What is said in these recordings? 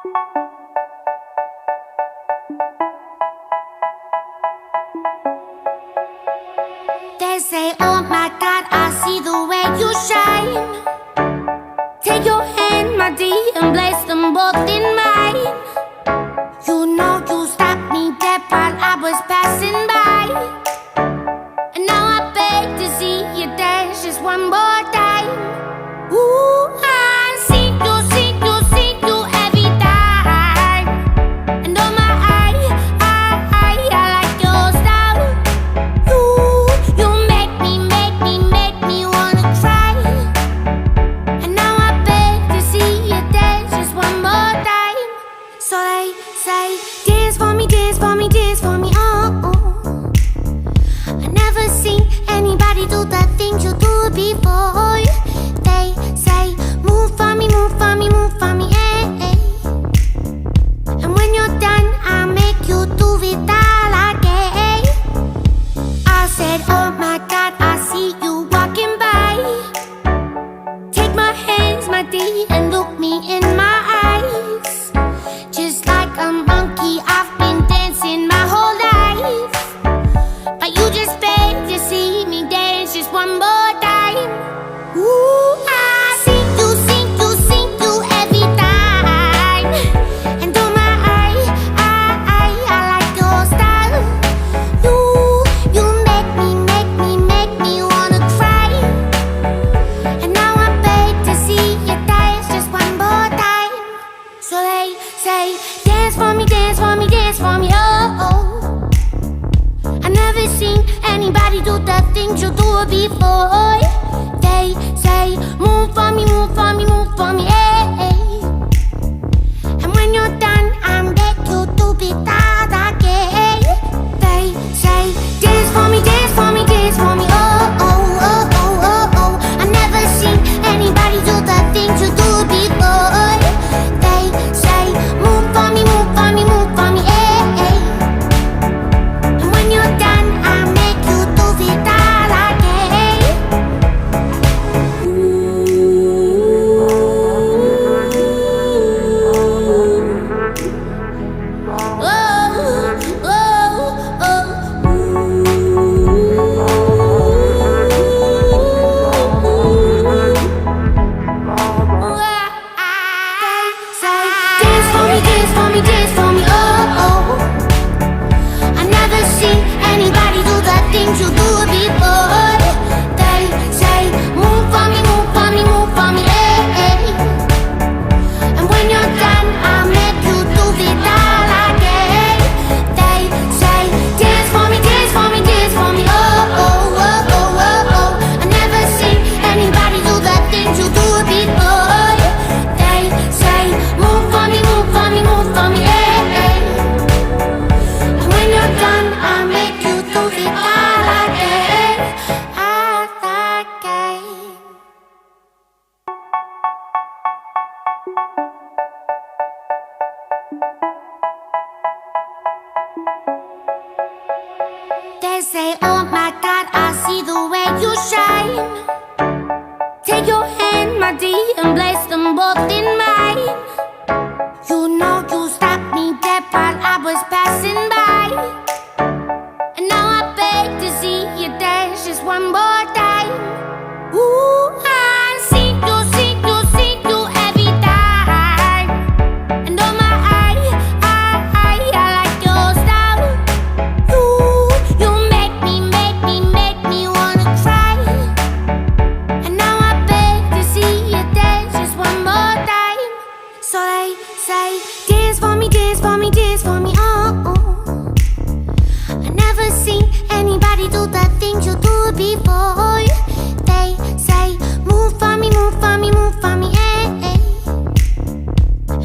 They say, oh my God, I see the way you shine. Take your hand, my dear, and place them both in mine. You know you stopped me dead while I was passing by. And now I beg to see you dance just one more time. Ooh, I see you every time. And oh my, I like your style. You make me wanna cry. And now I beg to see you dance just one more time. So they say, dance for me, dance for me, dance for me, oh. I never seen anybody do the things you do before. They say, move for me, move for me, move for me, eh. And when you're done, I'll make you do it all again. I said, oh my God, I see you walking by. Take my hands, my dear, and look me in my eyes. Just like a monkey, I've been dancing my whole life. But you just beg to see me dance just one more time. Ooh, I see you every time. And oh my, I like your style. You make me wanna cry. And now I beg to see you dance just one more time. So they say, dance for me, dance for me, dance for me, oh. I never seen anybody do the things you do before. They say, move for me, move for me, move for me, eh. And when you're done, I'll make you do it all again. They say, dance for me, dance for me, dance for me, oh. I never seen anybody do the things you do before. They say, move for me, move for me, move for me, eh. And when you're done, I'll make you do it all again. Dance for me, oh. I never seen anybody do the things you do before. They say, move for me, move for me, move for me, eh. And when you're done, I'll make you do it all again. They say, dance for me, dance for me, dance for me, oh. I never seen anybody do the things you do before. They say, move for me, move for me, move for me, eh. And when you're done, I'll make you do it all again, all again. They say, oh my God, I see the way you shine. Take your hand, my dear, and place them both in mine. You know you stopped me dead while I was passing by. And now I beg to see you dance just one more time. Ooh, I see you every time. And oh my, I like your style. You make me wanna cry. And now I beg to see you dance just one more time. So they say, dance for me, dance for me, dance for me, oh. I never seen anybody do the things you do before. They say, move for me, move for me, move for me, eh.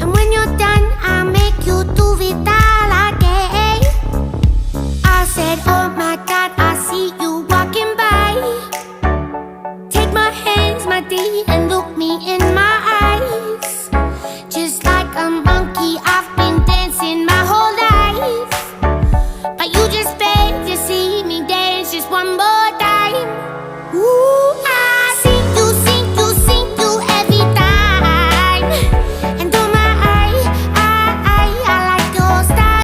And when you're done, I'll make you do it all again. I said, oh my God, I see you walking by. Take my hands, my dear, and look me in my eyes. Just like a monkey, I've been dancing my whole life. But you just beg to see me dance just one more